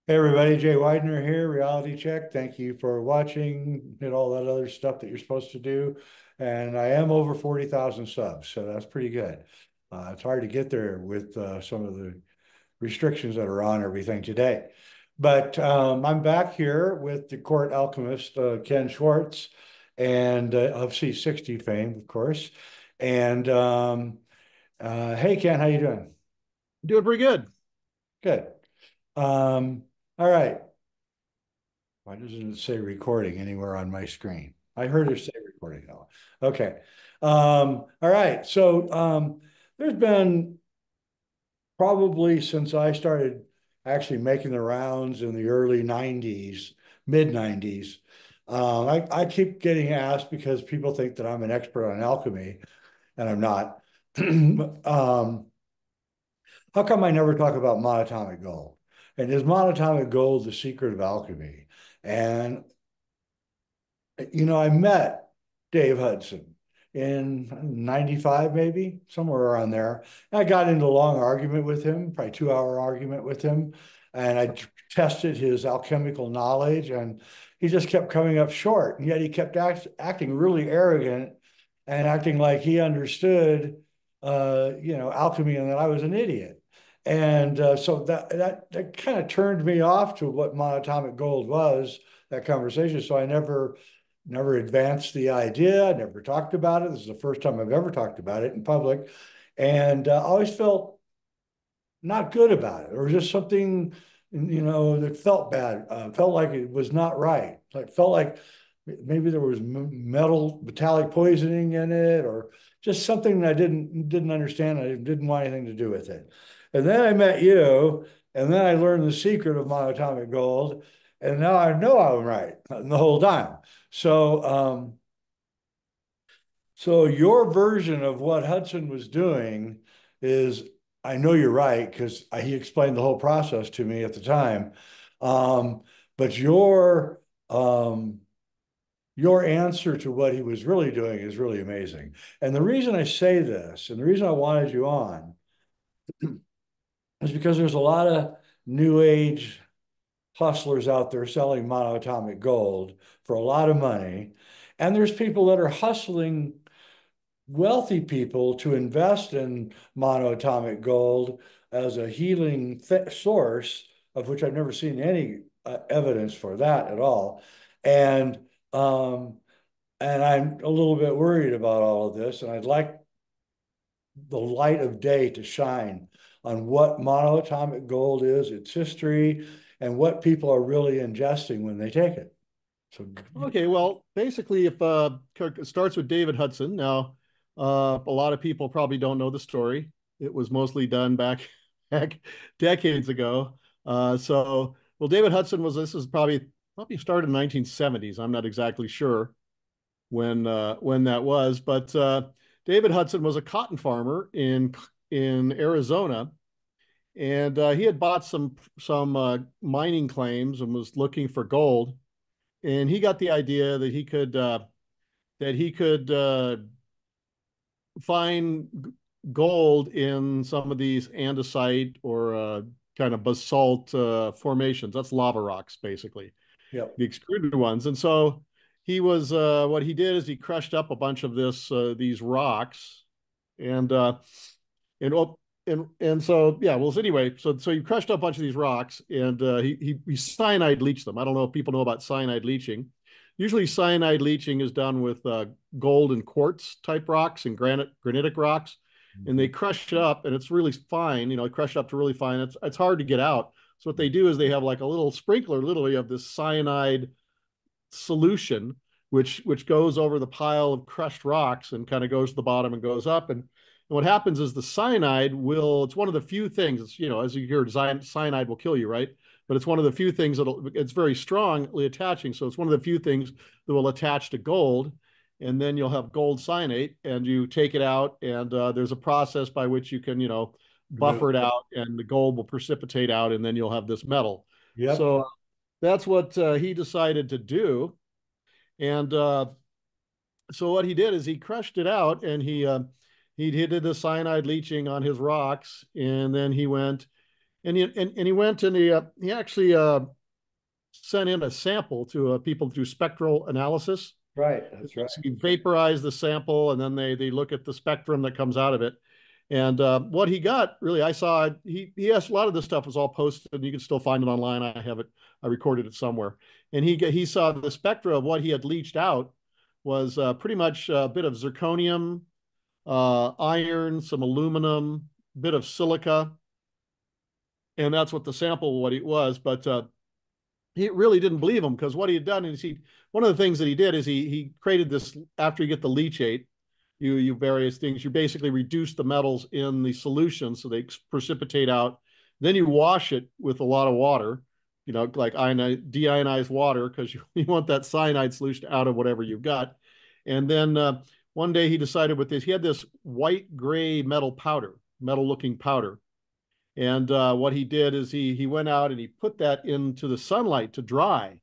Hey everybody, Jay Widener here, Reality Check. Thank you for watching and all that other stuff that you're supposed to do. And I am over 40,000 subs, so that's pretty good. It's hard to get there with some of the restrictions that are on everything today. But I'm back here with the court alchemist, Ken Swartz, and of C60 fame, of course. And hey, Ken, how you doing? Doing pretty good. Good. All right. Why doesn't it say recording anywhere on my screen? I heard it say recording though. Okay. All right. There's been probably since I started actually making the rounds in the early 90s, mid 90s. I keep getting asked because people think that I'm an expert on alchemy, and I'm not. How come I never talk about monatomic gold? And is monatomic gold the secret of alchemy? And I met Dave Hudson in 95, maybe somewhere around there. I got into a long argument with him, probably 2 hour argument with him. And tested his alchemical knowledge, and he just kept coming up short. And yet he kept acting really arrogant and acting like he understood, alchemy, and that I was an idiot. And so that kind of turned me off to what monatomic gold was, that conversation. So I never advanced the idea, never talked about it. This is the first time I've ever talked about it in public, and always felt not good about it, or just something, that felt bad, felt like it was not right. Like felt like maybe there was metallic poisoning in it, or just something that I didn't understand. I didn't want anything to do with it. And then I met you, and then I learned the secret of monatomic gold, and now I know I'm right the whole time. So, so your version of what Hudson was doing is, I know you're right because he explained the whole process to me at the time. Um, but your answer to what he was really doing is really amazing. And the reason I say this, and the reason I wanted you on, is because there's a lot of new age hustlers out there selling monoatomic gold for a lot of money. And there's people that are hustling wealthy people to invest in monoatomic gold as a healing source, of which I've never seen any evidence for that at all. And um, and I'm a little bit worried about all of this, and I'd like the light of day to shine on what monoatomic gold is, its history, and what people are really ingesting when they take it. So, Okay, well, basically, if it starts with David Hudson. Now, a lot of people probably don't know the story. It was mostly done back decades ago. Well, David Hudson was this is probably started in the 1970s. I'm not exactly sure when that was, but David Hudson was a cotton farmer in Arizona, and he had bought some mining claims and was looking for gold, and he got the idea that he could find gold in some of these andesite or kind of basalt formations. That's lava rocks, basically, yep. the extruded ones. And so he was what he did is he crushed up a bunch of these rocks, and and oh, and so yeah. Well, so anyway, so you crushed up a bunch of these rocks, and he cyanide leached them. I don't know if people know about cyanide leaching. Usually, cyanide leaching is done with gold and quartz type rocks and granitic rocks, and they Mhm. crush it up, and it's really fine. Crushed up to really fine. It's hard to get out. So what they do is they have like a little sprinkler, literally, of this cyanide solution, which goes over the pile of crushed rocks and kind of goes to the bottom and goes up. And what happens is the cyanide will, it's one of the few things, as you hear, cyanide will kill you, right? But it's one of the few things it's very strongly attaching. So it's one of the few things that will attach to gold. And then you'll have gold cyanate, and you take it out, and there's a process by which you can, Remove. buffer it out, and the gold will precipitate out, and then you'll have this metal. Yep. So that's what he decided to do. And so what he did is he crushed it out, and he did the cyanide leaching on his rocks, and then he went And he went and he actually sent in a sample to people to do spectral analysis. Right. That's right. So you vaporize the sample, and then they look at the spectrum that comes out of it. And what he got, really, I saw he asked a lot of this stuff was all posted, and you can still find it online. I have it, I recorded it somewhere. And he saw the spectra of what he had leached out was pretty much a bit of zirconium, iron, some aluminum, bit of silica, and that's what the sample what it was. But he really didn't believe him, because what he had done is one of the things that he did is he created this, after you get the leachate, you various things, you basically reduce the metals in the solution so they precipitate out. Then you wash it with a lot of water, like deionized water, because you want that cyanide solution out of whatever you've got. And then one day he decided with this, he had this white gray metal looking powder. And what he did is he went out and he put that into the sunlight to dry.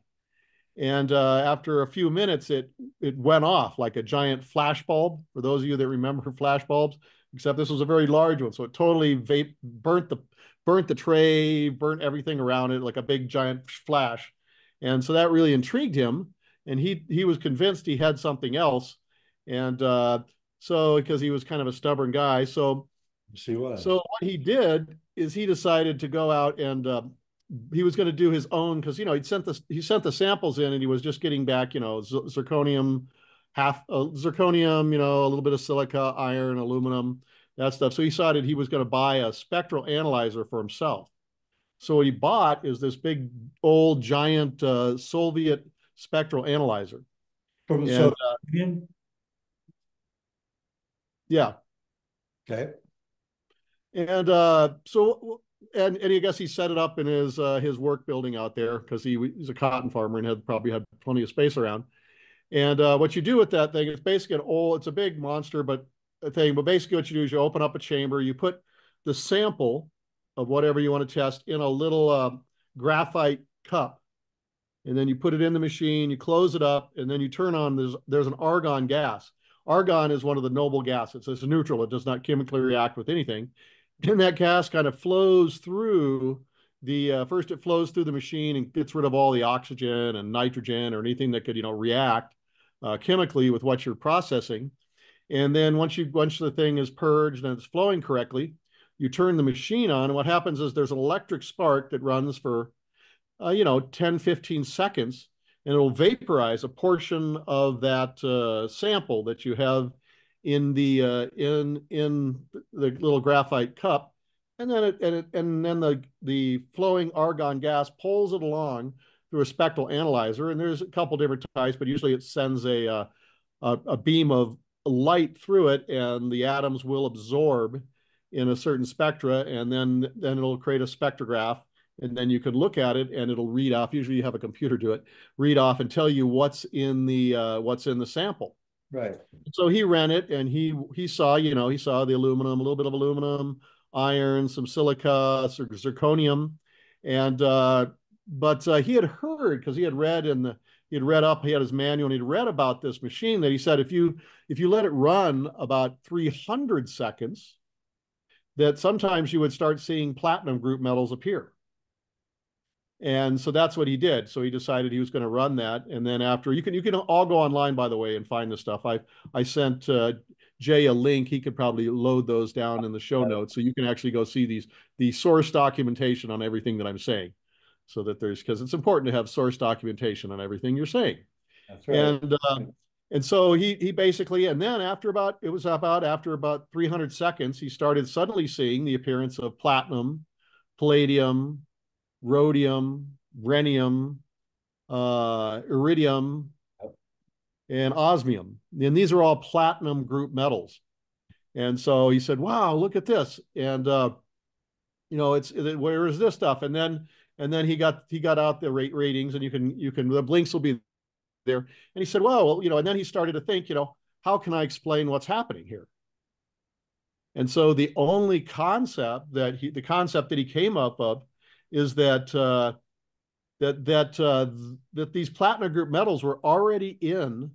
And after a few minutes, it went off like a giant flash bulb. For those of you that remember flash bulbs, except this was a very large one, so it totally burnt the tray, burnt everything around it like a big giant flash. And so that really intrigued him, and he was convinced he had something else. And so because he was kind of a stubborn guy, She was. so what he did is he decided to go out and he was going to do his own, because he sent the samples in, and he was just getting back zirconium, zirconium, a little bit of silica, iron, aluminum, that stuff. So he decided he was going to buy a spectral analyzer for himself. So what he bought is this big old giant Soviet spectral analyzer, From the and Soviet Union. yeah. Okay. And and I guess he set it up in his work building out there, because he's a cotton farmer and probably had plenty of space around. And what you do with that thing, it's basically it's a big monster, but a thing. But basically, what you do is you open up a chamber, you put the sample of whatever you want to test in a little graphite cup, and then you put it in the machine, you close it up, and then you turn on. There's an argon gas. Argon is one of the noble gases. It's a neutral. It does not chemically react with anything. And that gas kind of flows through first it flows through the machine and gets rid of all the oxygen and nitrogen or anything that could react chemically with what you're processing. And then once the thing is purged and it's flowing correctly, you turn the machine on, and what happens is there's an electric spark that runs for 10, 15 seconds, and it'll vaporize a portion of that sample that you have in the little graphite cup, and then the flowing argon gas pulls it along through a spectral analyzer. And there's a couple different types, but usually it sends a beam of light through it, and the atoms will absorb in a certain spectra, and then it'll create a spectrograph. And then you can look at it, and it'll read off. Usually, you have a computer do it, read off, and tell you what's in the sample. Right. So he ran it, and he saw the aluminum, a little bit of aluminum, iron, some silica, zirconium, and but he had heard, because he had read up, he had his manual, and he'd read about this machine, that he said if you let it run about 300 seconds, that sometimes you would start seeing platinum group metals appear. And so that's what he did. So he decided he was going to run that. And then after, you can all go online, by the way, and find this stuff. I sent Jay a link. He could probably load those down in the show notes, so you can actually go see the source documentation on everything that I'm saying, so that because it's important to have source documentation on everything you're saying. That's right. And so he basically, and then after about 300 seconds, he started suddenly seeing the appearance of platinum, palladium, rhodium, rhenium, iridium, and osmium. And these are all platinum group metals. And so he said, wow, look at this. And where is this stuff? And then he got out the ratings, and you can the blinks will be there. And he said, well, and then he started to think, how can I explain what's happening here? And so the only concept that he came up with is that these platinum group metals were already in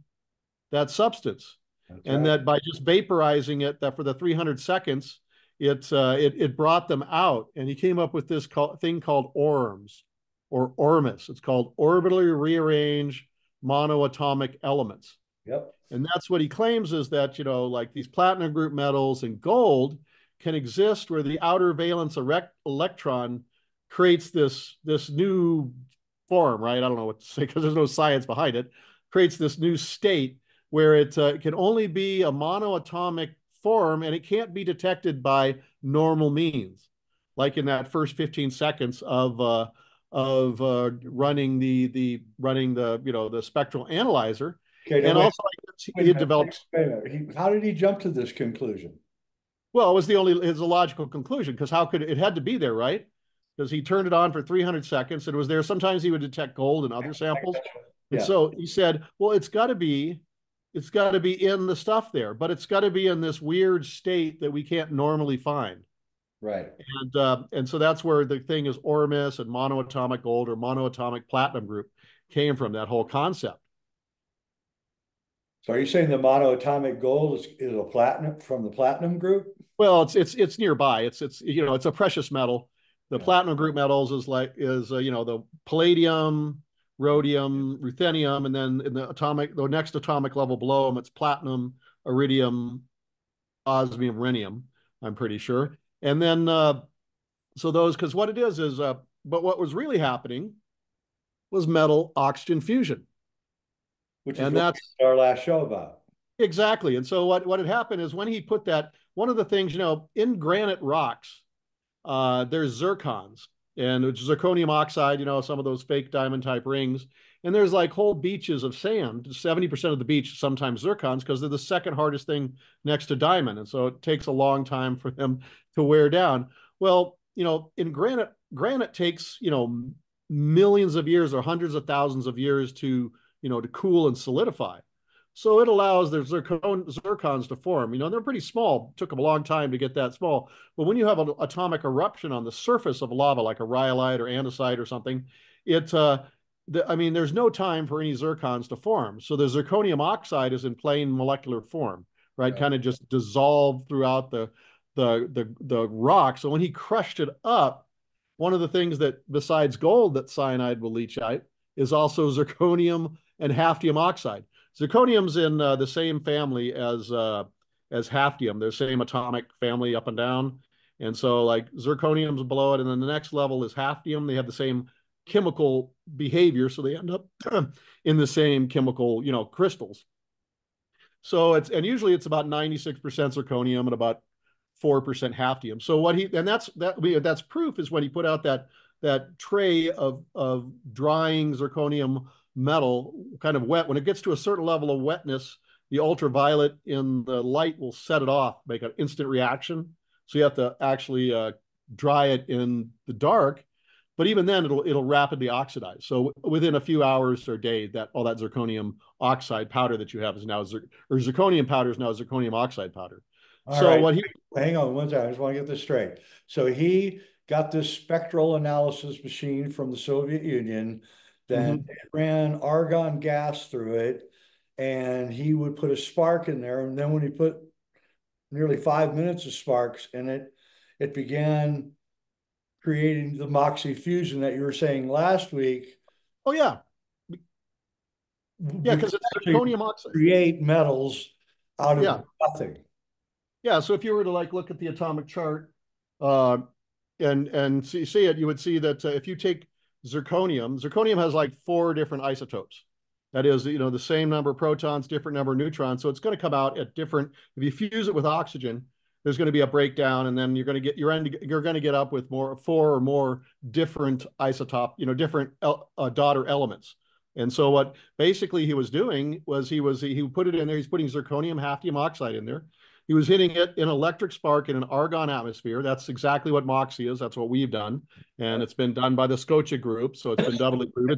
that substance. That's and right. That by just vaporizing it, that for the 300 seconds, it brought them out, and he came up with this thing called ORMs or ORMUS. It's called orbitally rearranged monoatomic elements. Yep. And that's what he claims is that, like these platinum group metals and gold can exist where the outer valence electron creates this new form, right? I don't know what to say because there's no science behind it. Creates this new state where it can only be a monoatomic form and it can't be detected by normal means, like in that first 15 seconds running the spectral analyzer. Okay, now And wait, also, wait he a had minute. developed. Wait a minute. How did he jump to this conclusion? Well, it was his logical conclusion because how could it had to be there, right? Because he turned it on for 300 seconds. It was there. Sometimes he would detect gold in other samples, and Yeah, so he said, "Well, it's got to be in the stuff there, but it's got to be in this weird state that we can't normally find." right. And so that's where the thing is ORMUS and monoatomic gold or monoatomic platinum group came from, that whole concept. So are you saying the monoatomic gold is a platinum from the platinum group? Well, it's nearby. It's a precious metal. The Yeah. platinum group metals is the palladium, rhodium, ruthenium, and then in the next atomic level below them, it's platinum, iridium, osmium, rhenium. I'm pretty sure. And then so those, because what it is but what was really happening was metal oxygen fusion, Which is and what we that's did our last show about. exactly. And so what had happened is when he put that, one of the things, in granite rocks, there's zircons and zirconium oxide, some of those fake diamond type rings. And there's like whole beaches of sand. 70% of the beach, sometimes zircons, because they're the second hardest thing next to diamond. And so it takes a long time for them to wear down. Well, in granite takes, millions of years or hundreds of thousands of years to cool and solidify. So it allows the zircons to form. They're pretty small. It took them a long time to get that small. But when you have an atomic eruption on the surface of lava, like a rhyolite or andesite or something, there's no time for any zircons to form. So the zirconium oxide is in plain molecular form, right? Right. Kind of just dissolved throughout the rock. So when he crushed it up, one of the things that besides gold that cyanide will leach out is also zirconium and hafnium oxide. Zirconium's in the same family as hafnium. They're same atomic family up and down. And so like zirconium's below it, and then the next level is hafnium. They have the same chemical behavior, so they end up in the same chemical, crystals. So usually it's about 96% zirconium and about 4% hafnium. So that's proof is when he put out that tray of drying zirconium metal, kind of wet. When it gets to a certain level of wetness, the ultraviolet in the light will set it off, make an instant reaction. So you have to actually dry it in the dark. But even then, it'll rapidly oxidize. So within a few hours or a day, that all that zirconium oxide powder that you have is now zirconium powder is now zirconium oxide powder. All So right. what he Hang on one second. I just want to get this straight. So he got this spectral analysis machine from the Soviet Union, then Mhm. it ran argon gas through it, and he would put a spark in there. And then when he put nearly 5 minutes of sparks in it, it began creating the Moxy Fusion that you were saying last week. Oh yeah, yeah, We could because it's actually zirconium oxide. create metals out of Yeah, nothing. yeah. So if you were to like look at the atomic chart, uh, and see it, you would see that if you take zirconium has like four different isotopes. That is, the same number of protons, different number of neutrons. So it's going to come out at different. If you fuse it with oxygen, there's going to be a breakdown, and then you're going to get up with four or more different isotope, different daughter elements. And so what basically he was doing was he put it in there. He's putting zirconium hafnium oxide in there. He was hitting it in electric spark in an argon atmosphere. That's exactly what Moxy is. That's what we've done, and it's been done by the Scotia group. So it's been doubly proved.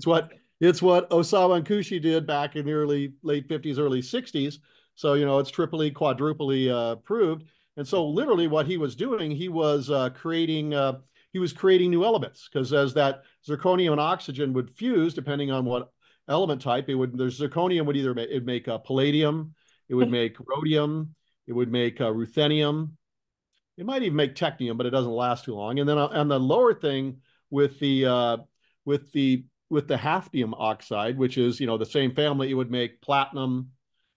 It's what Osawa and Kushi did back in the late 50s, early 60s. So it's triply, quadruply proved. And so literally what he was doing, he was creating new elements, because as that zirconium and oxygen would fuse, depending on what element type, there's zirconium would either make palladium, it would make rhodium, it would make ruthenium, It might even make technium, but it doesn't last too long. And then on the lower thing with the hafnium oxide, which is the same family, it would make platinum,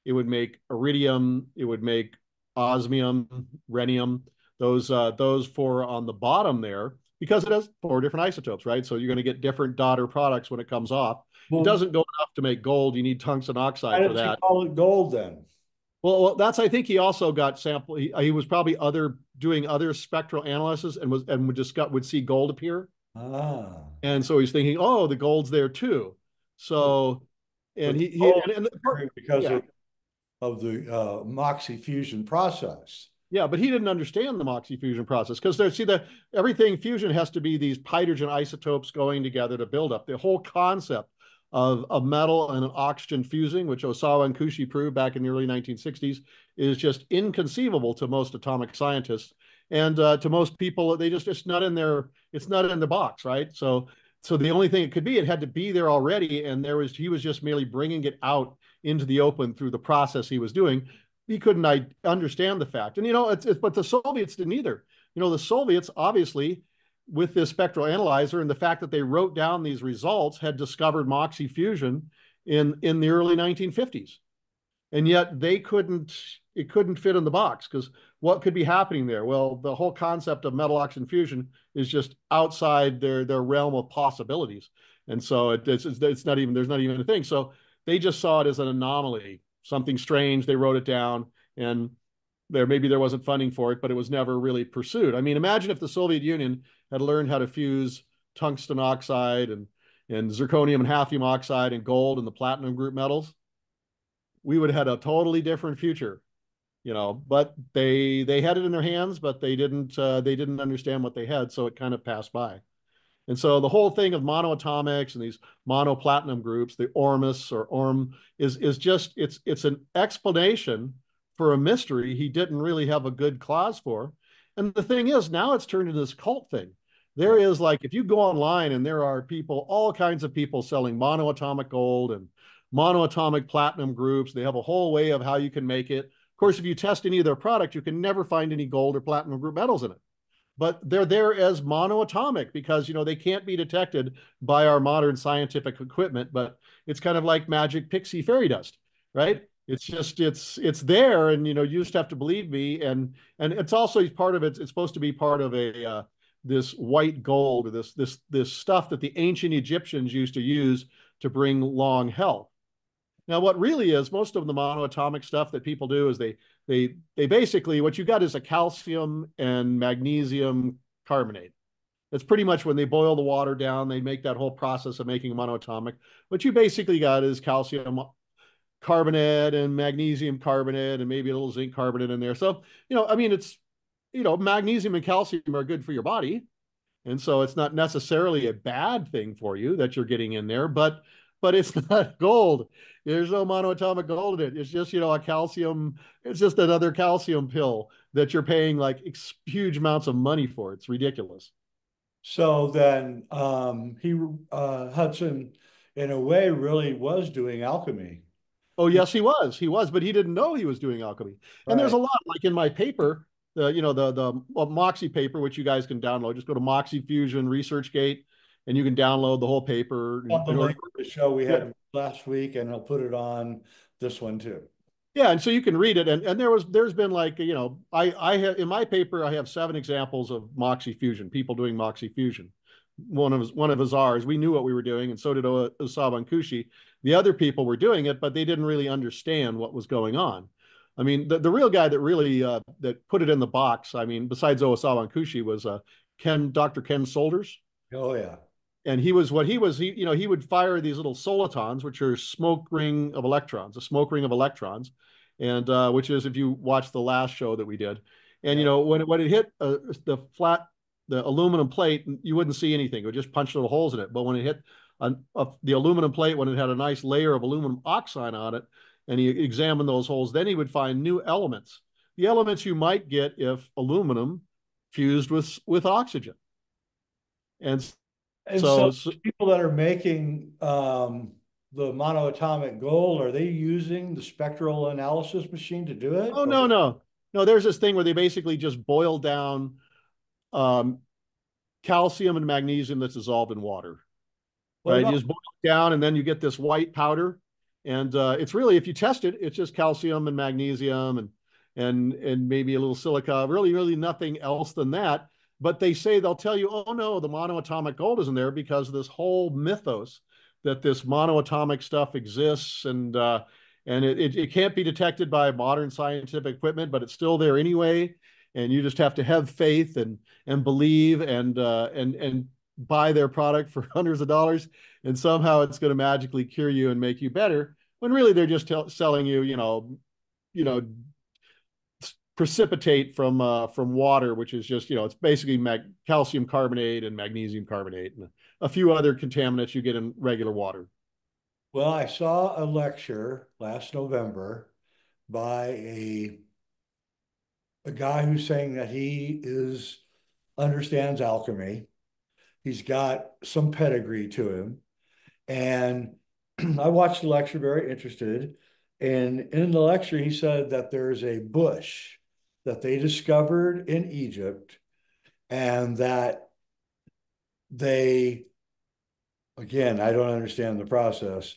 it would make iridium, it would make osmium, rhenium. Those four on the bottom there, because it has four different isotopes, right? So you're going to get different daughter products when it comes off. It Well, doesn't go enough to make gold. You need tungsten why oxide for didn't you that. call it gold then? Well, that's I think he also got sample. He was probably doing other spectral analysis and would see gold appear, Ah, and so he's thinking, oh, the gold's there too. So, but and the he gold and because yeah, of the Moxy Fusion process. yeah, but he didn't understand the Moxy fusion process because everything fusion has to be these hydrogen isotopes going together to build up. The whole concept of a metal and an oxygen fusing, which Osawa and Kushi proved back in the early 1960s, is just inconceivable to most atomic scientists and to most people. They just it's not in their it's not in the box, right? So the only thing it could be, it had to be there already, and he was just merely bringing it out into the open through the process he was doing. He couldn't understand the fact. And but the Soviets didn't either. The Soviets obviously, with this spectral analyzer and the fact that they wrote down these results, had discovered Moxy fusion in the early 1950s, and yet it couldn't fit in the box because what could be happening there? Well, the whole concept of metal oxygen fusion is just outside their realm of possibilities, and so it's not even there's not even a thing. So they just saw it as an anomaly, something strange. They wrote it down, and maybe there wasn't funding for it, but it was never really pursued. I mean, imagine if the Soviet Union had learned how to fuse tungsten oxide and zirconium and hafnium oxide and gold and the platinum group metals. We would have had a totally different future, but they had it in their hands, but they didn't understand what they had, so it kind of passed by. And so the whole thing of monoatomics and these monoplatinum groups, the ORMUS or ORM, is just it's an explanation for a mystery he didn't really have a good cause for. And the thing is, now it's turned into this cult thing. There Right. is, like, if you go online, and there are people, all kinds of people selling monoatomic gold and monoatomic platinum groups. They have a whole way of how you can make it. Of course, if you test any of their product, you can never find any gold or platinum group metals in it, but they're there as monoatomic because they can't be detected by our modern scientific equipment. But it's kind of like magic pixie fairy dust, right? It's just it's there, and you just have to believe me. And it's also part of it. It's supposed to be part of a this white gold, or this stuff that the ancient Egyptians used to use to bring long health. Now, what really is, most of the monoatomic stuff that people do is they basically, what you got is a calcium and magnesium carbonate. It's pretty much when they boil the water down, they make that whole process of making monoatomic. What you basically got is calcium carbonate and magnesium carbonate and maybe a little zinc carbonate in there. So, I mean, it's, magnesium and calcium are good for your body. And so it's not necessarily a bad thing for you that you're getting in there, but it's not gold. There's no monoatomic gold in it. It's just, a calcium, it's just another calcium pill that you're paying like huge amounts of money for. It's ridiculous. So then Hudson, in a way, really was doing alchemy. Oh, He, yes, he was. He was, but he didn't know he was doing alchemy. And there's right. a lot, like in my paper, the Moxy paper, which you guys can download. Just go to Moxy Fusion ResearchGate, and you can download the whole paper. On the Or, link to the show we yeah, had last week, and I'll put it on this one too. yeah, and so you can read it. And there's been, like, I have in my paper, I have 7 examples of Moxy Fusion, people doing Moxy Fusion. One of ours, we knew what we were doing, and so did Osawa and Kushi. The other people were doing it, but they didn't really understand what was going on. I mean, the real guy that really that put it in the box, I mean, besides Osawa and Kushi, was Dr. Ken Solders. Oh yeah. And he would fire these little solitons, which are a smoke ring of electrons, and which is, if you watch the last show that we did, and Yeah. when it hit the aluminum plate, you wouldn't see anything. It would just punch little holes in it. But when it hit the aluminum plate, when it had a nice layer of aluminum oxide on it, and he examined those holes, then he would find new elements, the elements you might get if aluminum fused with oxygen. And And so so people that are making the monoatomic gold, are they using the spectral analysis machine to do it? Oh, Or no, no. No, there's this thing where they basically just boil down um, calcium and magnesium that's dissolved in water, What right? You about just boil it down and then you get this white powder. And it's really, if you test it, it's just calcium and magnesium and maybe a little silica, really nothing else than that. But they say, they'll tell you, oh no, the monoatomic gold isn't there because of this whole mythos that this monoatomic stuff exists, and it can't be detected by modern scientific equipment, but it's still there anyway. And you just have to have faith and believe and buy their product for hundreds of dollars, and somehow it's going to magically cure you and make you better. When really they're just selling you, you know, precipitate from water, which is just, it's basically calcium carbonate and magnesium carbonate and a few other contaminants you get in regular water. Well, I saw a lecture last November by a guy who's saying that he is understands alchemy. He's got some pedigree to him. And I watched the lecture, very interested. And in the lecture, he said that there's a bush that they discovered in Egypt, and that they, again, I don't understand the process.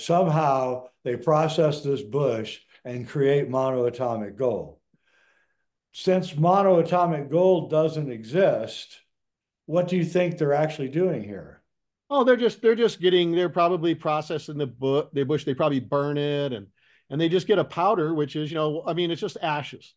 Somehow they process this bush and create monoatomic gold. Since monoatomic gold doesn't exist, what do you think they're actually doing here? Oh, they're probably processing the bush. They probably burn it and they just get a powder, which is, I mean, it's just ashes.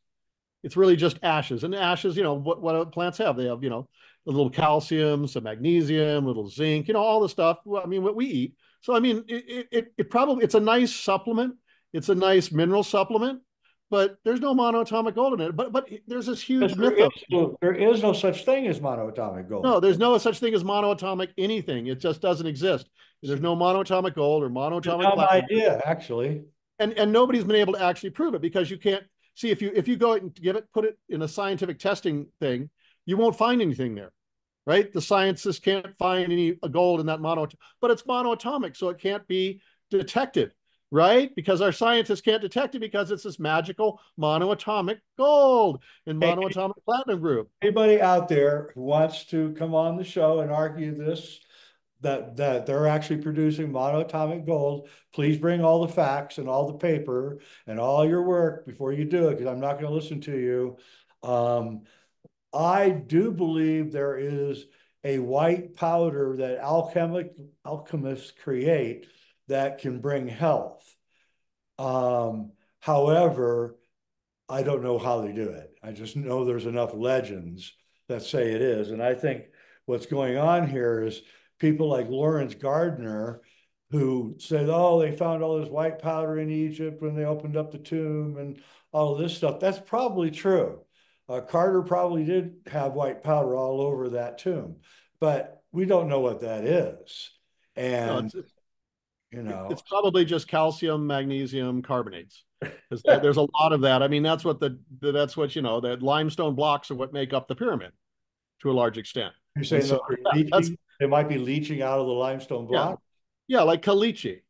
It's really just ashes. And ashes, what plants have? They have, a little calcium, some magnesium, a little zinc, all the stuff. Well, I mean, what we eat. So, I mean, it probably, it's a nice supplement. It's a nice mineral supplement, but there's no monoatomic gold in it. But there's this Because huge myth. there is no such thing as monoatomic gold. No, there's no such thing as monoatomic anything. It just doesn't exist. There's no monoatomic gold or It's monoatomic not an platinum, idea, actually. and nobody's been able to actually prove it because you can't see if you go and put it in a scientific testing thing, you won't find anything there, right? The scientists can't find any gold in that but it's monoatomic, so it can't be detected, right? Because our scientists can't detect it because it's this magical monoatomic gold and Hey, monoatomic platinum group. anybody out there who wants to come on the show and argue this, that they're actually producing monoatomic gold, please bring all the facts and all the paper and all your work before you do it, because I'm not going to listen to you. I do believe there is a white powder that alchemists create that can bring health. However, I don't know how they do it. I just know there's enough legends that say it is. And I think what's going on here is people like Lawrence Gardner, who said, oh, they found all this white powder in Egypt when they opened up the tomb and all of this stuff. That's probably true. Carter probably did have white powder all over that tomb, but we don't know what that is. No, And, it's it's you know, it's probably just calcium, magnesium carbonates, because there's a lot of that. I mean, that's what that limestone blocks are what make up the pyramid to a large extent. you're And saying so that they're that's leaching, they might be leaching out of the limestone yeah, block. yeah, like caliche.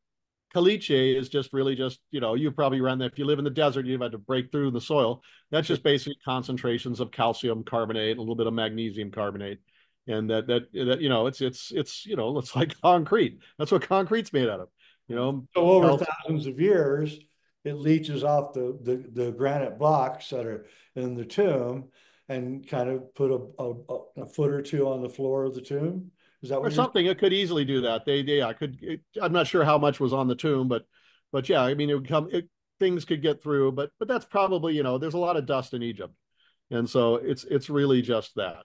Caliche is just really just, you probably run that if you live in the desert, you've had to break through the soil. That's Sure. just basically concentrations of calcium carbonate, a little bit of magnesium carbonate. And it's like concrete. That's what concrete's made out of. You know, So over calcium. thousands of years, it leaches off the granite blocks that are in the tomb and kind of put a foot or two on the floor of the tomb. Is that Or what you're saying? something. It could easily do that. I could. I'm not sure how much was on the tomb, but yeah, I mean, it would come. Things could get through, but that's probably there's a lot of dust in Egypt, and so it's really just that.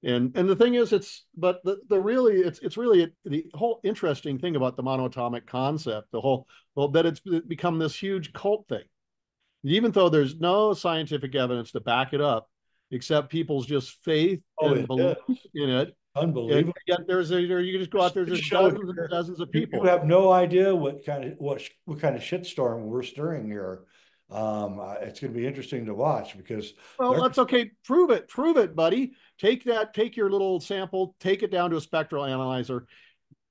And the thing is, the really it's really the whole interesting thing about the monoatomic concept, that it's become this huge cult thing, even though there's no scientific evidence to back it up, except people's just faith Oh, and it is belief in it. And unbelievable. yet you can just go out there, This there's show dozens and here, dozens of you people. have no idea what kind of shitstorm we're stirring here. It's going to be interesting to watch because Well, they're that's okay. Prove it, buddy. Take your little sample, take it down to a spectral analyzer,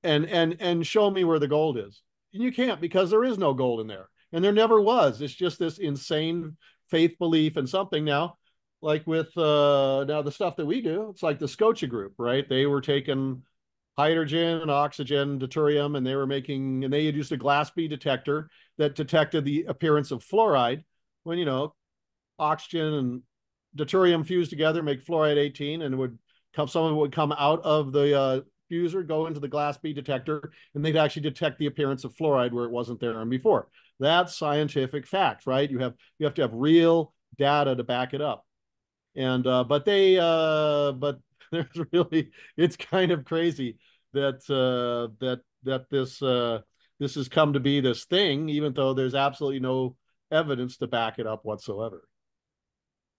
and show me where the gold is. And you can't, because there is no gold in there, and there never was. It's just this insane faith, belief, and something. Now, like with now the stuff that we do, it's like the Scotia group, right? They were taking hydrogen and oxygen, deuterium, and they had used a glass bead detector that detected the appearance of fluoride when, oxygen and deuterium fuse together, make fluoride 18, and it would come, some of it would come out of the fuser, go into the glass bead detector, and they'd actually detect the appearance of fluoride where it wasn't there before. That's scientific fact, right? You have to have real data to back it up. And but there's really, it's kind of crazy that this has come to be this thing, even though there's absolutely no evidence to back it up whatsoever.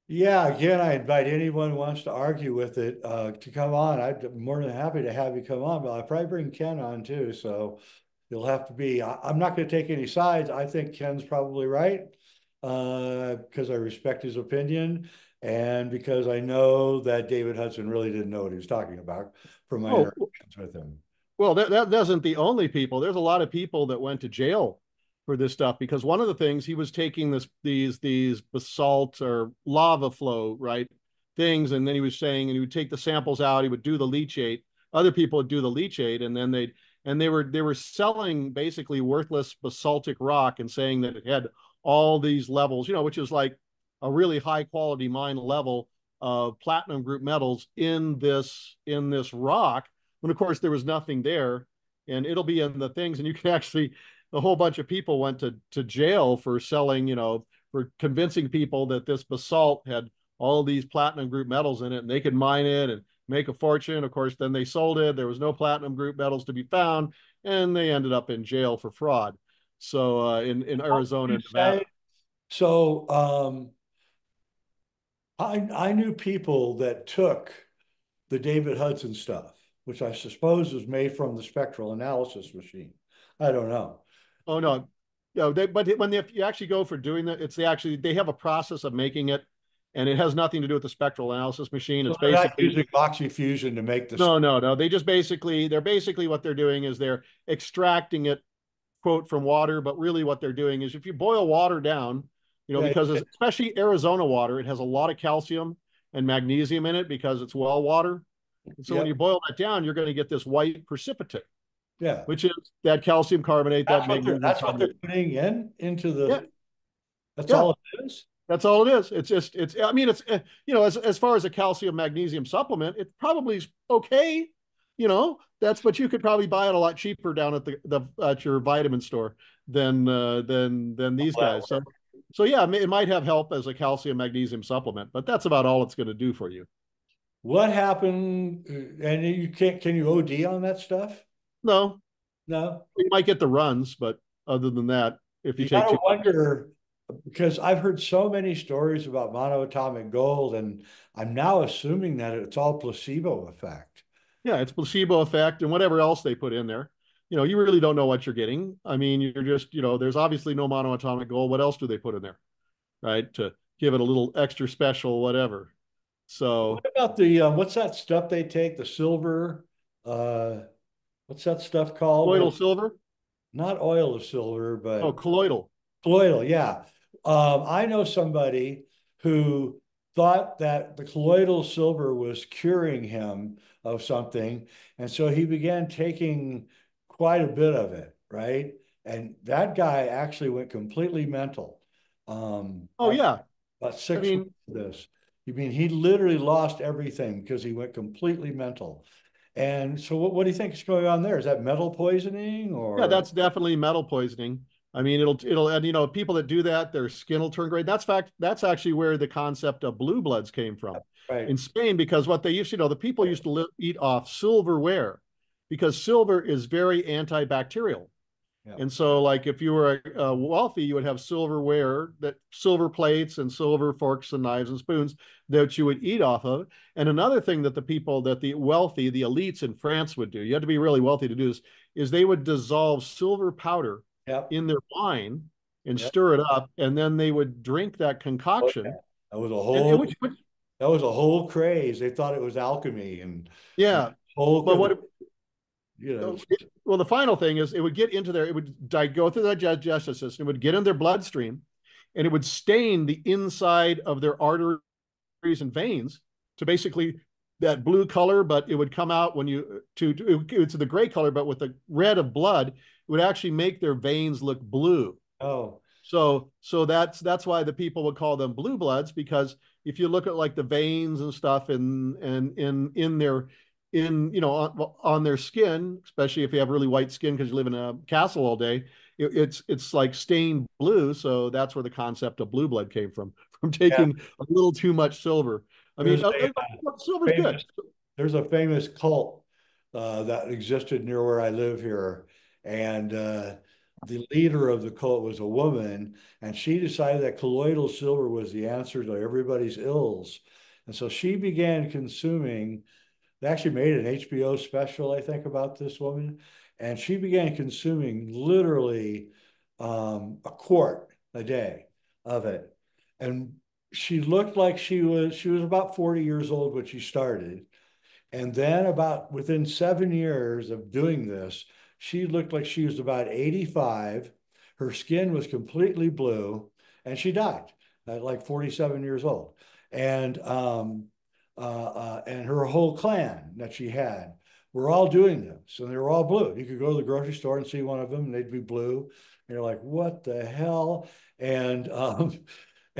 Yeah, again, I invite anyone who wants to argue with it to come on. I'm more than happy to have you come on, but I'll probably bring Ken on too. So you'll have to be, I'm not going to take any sides. I think Ken's probably right because I respect his opinion and because I know that David Hudson really didn't know what he was talking about from my Oh, interactions with him. well, that doesn't the only people. There's a lot of people that went to jail for this stuff because one of the things he was taking these basalt or lava flow, right, things, and then he was saying, and he would take the samples out, he would do the leachate. Other people would do the leachate, and then they were selling basically worthless basaltic rock and saying that it had all these levels, which is like a really high quality mine level of platinum group metals in this rock, when of course there was nothing there. And it'll be in the things, and you can actually, a whole bunch of people went to jail for selling, for convincing people that this basalt had all these platinum group metals in it and they could mine it and make a fortune. Of course, then they sold it. There was no platinum group metals to be found, and they ended up in jail for fraud. So in Arizona and Nevada. So I knew people that took the David Hudson stuff, which I suppose was made from the spectral analysis machine. I don't know. Oh no, but when you actually go for doing that, they have a process of making it, and it has nothing to do with the spectral analysis machine. So It's they're not basically using Moxy Fusion to make this. no. They're basically what they're doing is they're extracting it, quote, from water, but really what they're doing is if you boil water down, Yeah, because especially Arizona water, it has a lot of calcium and magnesium in it because it's well water. And so when yeah, you boil that down, you're going to get this white precipitate, yeah. which is that calcium carbonate, that magnesium That's what they're carbonate. putting into Yeah, the. That's yeah. all it is. That's all it is. It's just, I mean, as far as a calcium magnesium supplement, it probably is okay. But you could probably buy it a lot cheaper down at at your vitamin store than these guys. So yeah, it might have help as a calcium magnesium supplement, but that's about all it's going to do for you. What happened? And you can't. Can you OD on that stuff? No, No. you might get the runs, but other than that, if you You take gotta too much. wonder because I've heard so many stories about monoatomic gold, and I'm now assuming that it's all placebo effect. Yeah, it's placebo effect and whatever else they put in there. You really don't know what you're getting. I mean, you're just, there's obviously no monoatomic gold. What else do they put in there, right? To give it a little extra special, whatever. What So about what's that stuff they take? The silver, uh, what's that stuff called? colloidal silver? Not oil of silver, Oh, but colloidal. colloidal. Yeah. I know somebody who thought that the colloidal silver was curing him of something. And so he began taking quite a bit of it, right? And that guy actually went completely mental. Oh After yeah. about I 6 months mean, of this. You mean he literally lost everything because he went completely mental. And so what do you think is going on there? Is that metal poisoning yeah, or that's definitely metal poisoning. I mean, and people that do that, their skin will turn gray. That's actually where the concept of blue bloods came from right? in Spain, because what they used to, the people used to eat off silverware because silver is very antibacterial. Yeah. And so, like, if you were wealthy, you would have silverware, that silver plates and silver forks and knives and spoons that you would eat off of. And another thing that the wealthy, the elites in France would do, you had to be really wealthy to do this, is they would dissolve silver powder Yep. in their wine and Yep. stir it up, and then they would drink that Oh, yeah. concoction. That was a And whole that was a whole craze. They thought it was alchemy and yeah, whole but what you know well, the final thing is it would get into their, it would go through their digestive system, it would get in their bloodstream, and it would stain the inside of their arteries and veins to basically that blue color, but it would come out when you it's the gray color, but with the red of blood, it would actually make their veins look blue. Oh, So that's why the people would call them blue bloods, because if you look at like the veins and stuff in their on their skin, especially if you have really white skin because you live in a castle all day, it's like stained blue. So that's where the concept of blue blood came from yeah. taking a little too much silver. I mean, There's a silver's good. famous there's a famous cult that existed near where I live here, and the leader of the cult was a woman, and she decided that colloidal silver was the answer to everybody's ills, and so she began consuming. They actually made an HBO special, I think, about this woman, and she began consuming literally a quart a day of it, and she looked like she was about 40 years old when she started, and then about within 7 years of doing this, she looked like she was about 85. Her skin was completely blue, and she died at like 47 years old. And her whole clan that she had were all doing this, and they were all blue. You could go to the grocery store and see one of them, and they'd be blue. And you're like, what the hell? And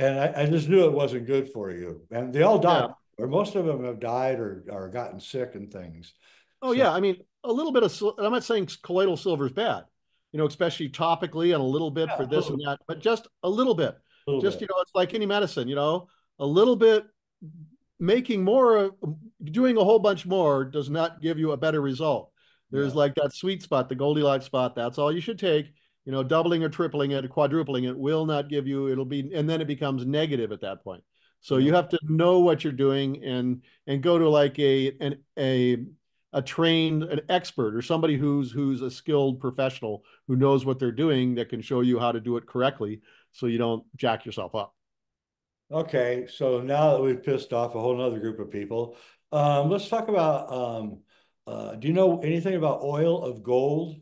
I just knew it wasn't good for you. And they all died, Yeah. or most of them have died or gotten sick and things. Oh So yeah, I mean, a little bit of, I'm not saying colloidal silver is bad, especially topically and a little bit yeah, for this and that, but just a little bit. a little Just, bit. it's like any medicine, a little bit, making more, doing a whole bunch more does not give you a better result. There's Yeah. like that sweet spot, the Goldilocks spot. That's all you should take. Doubling or tripling it, or quadrupling it will not give you, and then it becomes negative at that point. So Yeah. you have to know what you're doing, and go to like a trained, an expert, or somebody who's a skilled professional who knows what they're doing, that can show you how to do it correctly, so you don't jack yourself up. Okay. So now that we've pissed off a whole nother group of people, let's talk about do you know anything about oil of gold?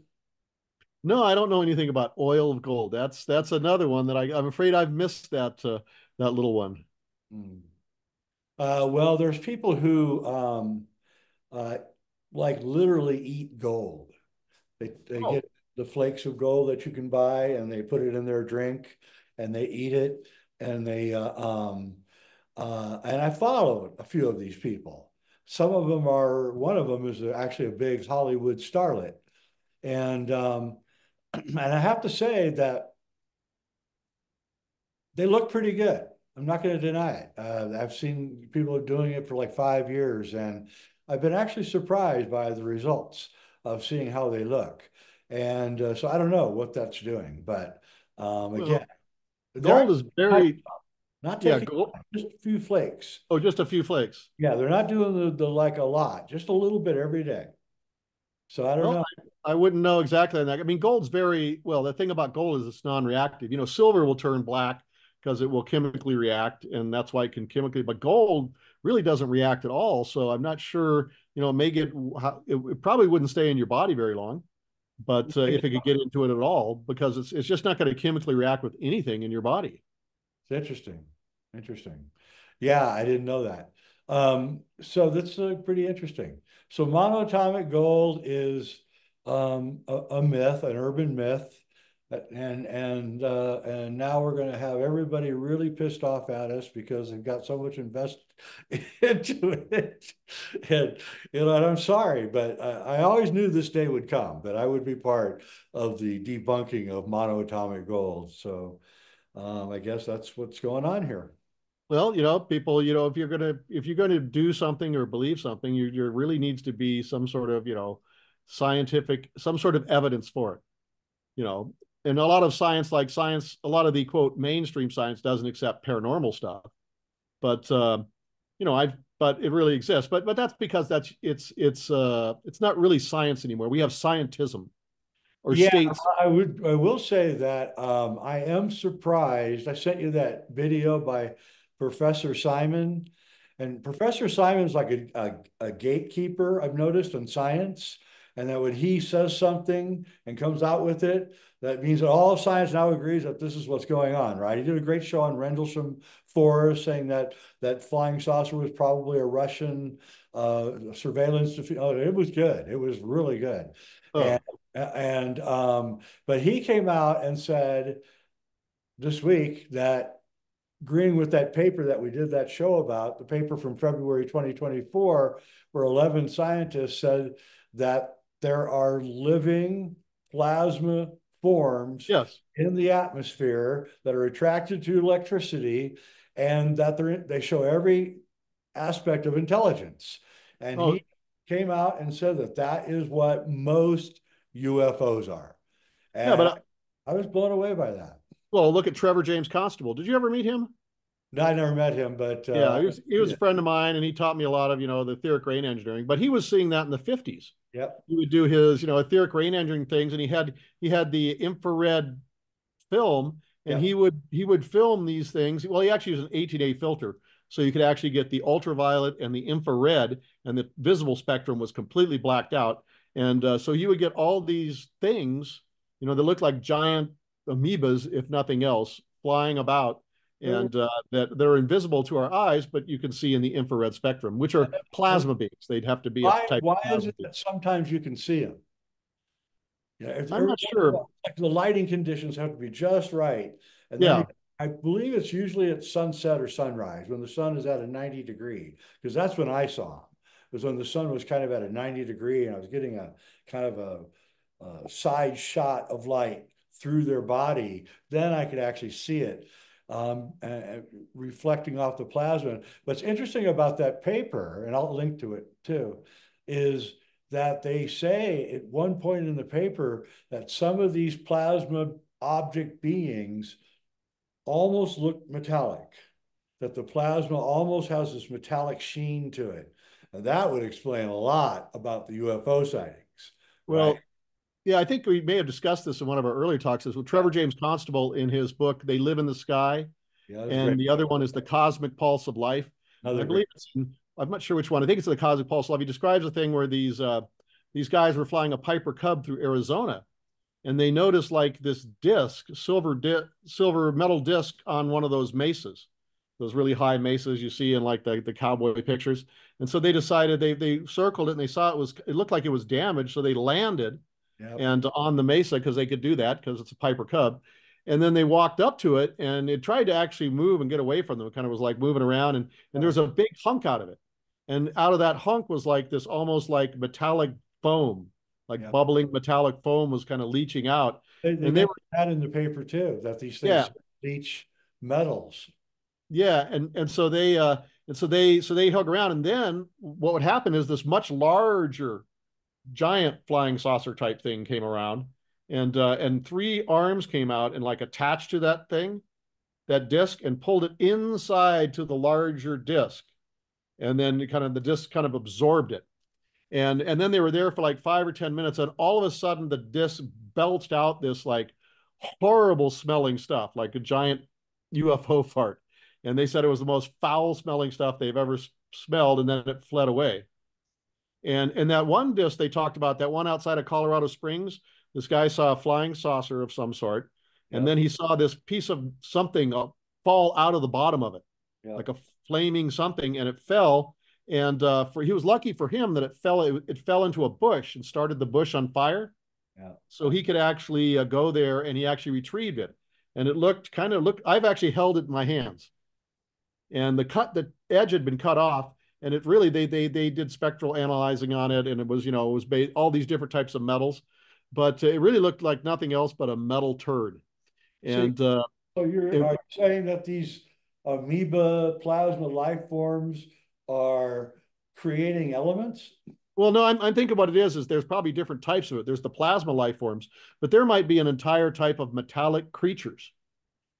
No, I don't know anything about oil of gold. That's another one that I'm afraid I've missed that little one. Hmm. Well, there's people who uh, like literally eat gold. They Oh, get the flakes of gold that you can buy, and they put it in their drink, and they eat it, and and I followed a few of these people. One of them is actually a big Hollywood starlet, and and I have to say that they look pretty good. I'm not going to deny it. I've seen people doing it for like 5 years, and I've been actually surprised by the results of seeing how they look. And so I don't know what that's doing, but again, well, they're gold is not, very, not yeah, taking gold. just a few flakes. Oh, just a few flakes. Yeah, they're not doing the like a lot, just a little bit every day. So I don't Well, know. I wouldn't know exactly on that. I mean, gold's very well. The thing about gold is it's non-reactive. Silver will turn black because it will chemically react, and that's why it can chemically. But gold really doesn't react at all. So I'm not sure. It may get. It probably wouldn't stay in your body very long, but if it could get into it at all, because it's just not going to chemically react with anything in your body. It's interesting. Interesting. Yeah, I didn't know that. So that's pretty interesting. So monoatomic gold is a myth, an urban myth, and now we're going to have everybody really pissed off at us because they've got so much invested into it. And and I'm sorry, but I always knew this day would come, that I would be part of the debunking of monoatomic gold. So. I guess that's what's going on here. Well, people, if you're gonna do something or believe something, you really needs to be some sort of, scientific, some sort of evidence for it. You know, and a lot of science, like science, a lot of the quote mainstream science doesn't accept paranormal stuff, but but it really exists. But that's because it's not really science anymore. We have scientism or Yeah, states. I will say that I am surprised. I sent you that video by Professor Simon, and Professor Simon's like a gatekeeper, I've noticed, in science. and that when he says something and comes out with it, that means that all science now agrees that this is what's going on, right? He did a great show on Rendlesham Forest saying that that flying saucer was probably a Russian surveillance. Oh, it was good. It was really good. And Oh, but he came out and said this week that agreeing with that paper that we did that show about, the paper from February 2024, where 11 scientists said that there are living plasma forms yes. in the atmosphere that are attracted to electricity and that they show every aspect of intelligence. And Oh, he came out and said that that is what most UFOs are. yeah, And but I was blown away by that. well, look at Trevor James Constable. Did you ever meet him? No, I never met him, but Yeah, he was yeah, a friend of mine, and he taught me a lot of the etheric rain engineering. But he was seeing that in the 50s. yep, He would do his etheric rain engineering things, and he had the infrared film, and he yep. would film these things. Well, he actually used an 18A filter, so you could actually get the ultraviolet and the infrared, and the visible spectrum was completely blacked out. And so you would get all these things, that look like giant amoebas, if nothing else, flying about, and that they're invisible to our eyes, but you can see in the infrared spectrum, which are plasma beams. They'd have to be a type Why of is plasma it beam. that sometimes you can see them? Yeah, I'm not sure. like the lighting conditions have to be just right, and then Yeah. I believe it's usually at sunset or sunrise when the sun is at a 90 degree, because that's when I saw them. It was when the sun was kind of at a 90 degree, and I was getting a kind of a side shot of light through their body. Then I could actually see it and reflecting off the plasma. What's interesting about that paper, and I'll link to it too, is that they say at one point in the paper that some of these plasma object beings almost look metallic, that the plasma almost has this metallic sheen to it. And that would explain a lot about the UFO sightings, right? Well, yeah, I think we may have discussed this in one of our earlier talks. Is with Yeah, Trevor James Constable in his book "They Live in the Sky," yeah, that's great. and the other one is "The Cosmic Pulse of Life." And I Another great. believe I'm not sure which one. I think it's the Cosmic Pulse of Life. He describes a thing where these guys were flying a Piper Cub through Arizona, and they noticed like this disc, silver metal disc on one of those mesas, those really high mesas you see in like the cowboy pictures. And so they decided they circled it, and they saw it looked like it was damaged, so they landed Yep. and on the mesa because they could do that because it's a Piper Cub. And then they walked up to it, and it tried to actually move and get away from them. It kind of was like moving around, and there Oh, was a big hunk out of it. And out of that hunk was like this almost like metallic foam, like yep. bubbling metallic foam was kind of leaching out. They And they were, mentioned that in the paper too, that these yeah, things leach metals. yeah. And so they hung around. And then what would happen is this much larger giant flying saucer type thing came around, and three arms came out and like attached to that thing, that disc, and pulled it inside to the larger disc, and then kind of the disc kind of absorbed it, and then they were there for like 5 or 10 minutes, and all of a sudden the disc belched out this like horrible smelling stuff, like a giant UFO fart, and they said it was the most foul smelling stuff they've ever smelled, and then it fled away. And that one disc they talked about, that one outside of Colorado Springs, this guy saw a flying saucer of some sort, and Yep. then he saw this piece of something fall out of the bottom of it, like Yep. a flaming something, and it fell. And he was lucky for him that it fell into a bush and started the bush on fire, Yep. so he could actually go there, and he actually retrieved it. And it looked. I've actually held it in my hands, and the edge had been cut off, and it really they did spectral analyzing on it, and it was all these different types of metals, but it really looked like nothing else but a metal turd. See, And so it, are you saying that these amoeba plasma life forms are creating elements? well, no, I'm thinking what it is there's probably different types of it. There's the plasma life forms, but there might be an entire type of metallic creatures,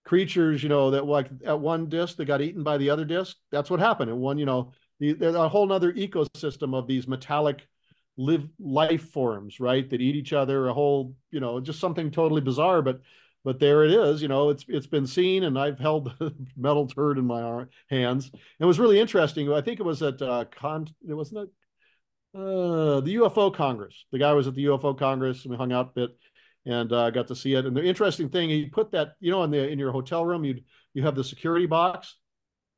that like at one disc they got eaten by the other disc. That's what happened. And one, there's a whole other ecosystem of these metallic life forms, right? That eat each other. A whole, just something totally bizarre. But there it is. It's been seen, and I've held the metal turd in my hands. It was really interesting. I think it was at it wasn't The UFO Congress. The guy was at the UFO Congress, and we hung out a bit, and got to see it. And the interesting thing, he put that, in your hotel room, you have the security box,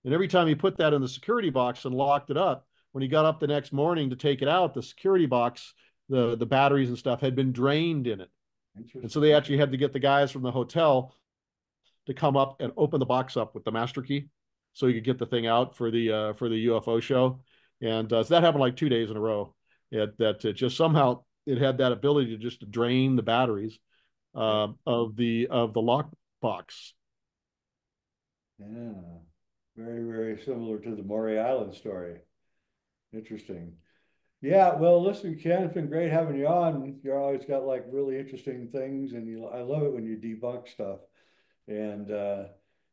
and every time he put that in the security box and locked it up, when he got up the next morning to take it out, the security box, the batteries and stuff had been drained in it, and so Interesting. they actually had to get the guys from the hotel to come up and open the box up with the master key, so you could get the thing out for the UFO show. And so that happened like 2 days in a row. It just somehow it had that ability to just drain the batteries of the lock box. Yeah. Very, very similar to the Maury Island story. Interesting. Yeah, well, listen, Ken, it's been great having you on. You're always got like really interesting things, and I love it when you debunk stuff. And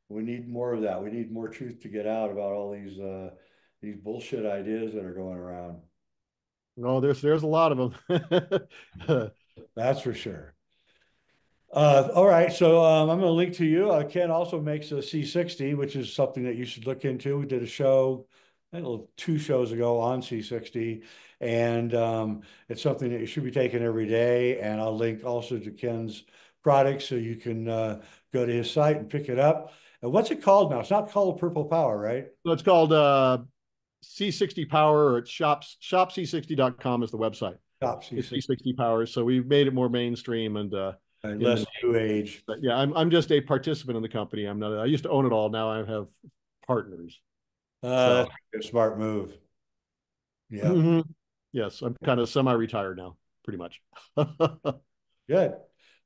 we need more of that. We need more truth to get out about all these bullshit ideas that are going around. No, there's a lot of them. That's for sure. All right, so I'm going to link to you. Ken also makes a C60, which is something that you should look into. We did a show, I don't know, 2 shows ago on C60, and it's something that you should be taking every day. And I'll link also to Ken's products so you can go to his site and pick it up. And what's it called now? It's not called Purple Power, right? So it's called C60 Power, or it's shopc60.com is the website. Top It's C60, C60 Power, so we've made it more mainstream and in the less new age. but yeah, I'm just a participant in the company. I'm not. I used to own it all. Now I have partners. So That's a smart move. Yeah, yes, I'm kind of semi-retired now, pretty much. good.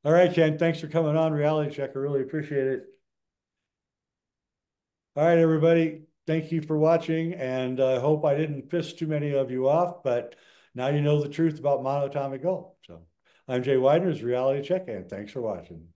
All right, Ken, thanks for coming on Reality Check. I really appreciate it. All right, everybody. Thank you for watching, and I hope I didn't piss too many of you off, but now you know the truth about monatomic gold. So I'm Jay Widener's Reality Check, and thanks for watching.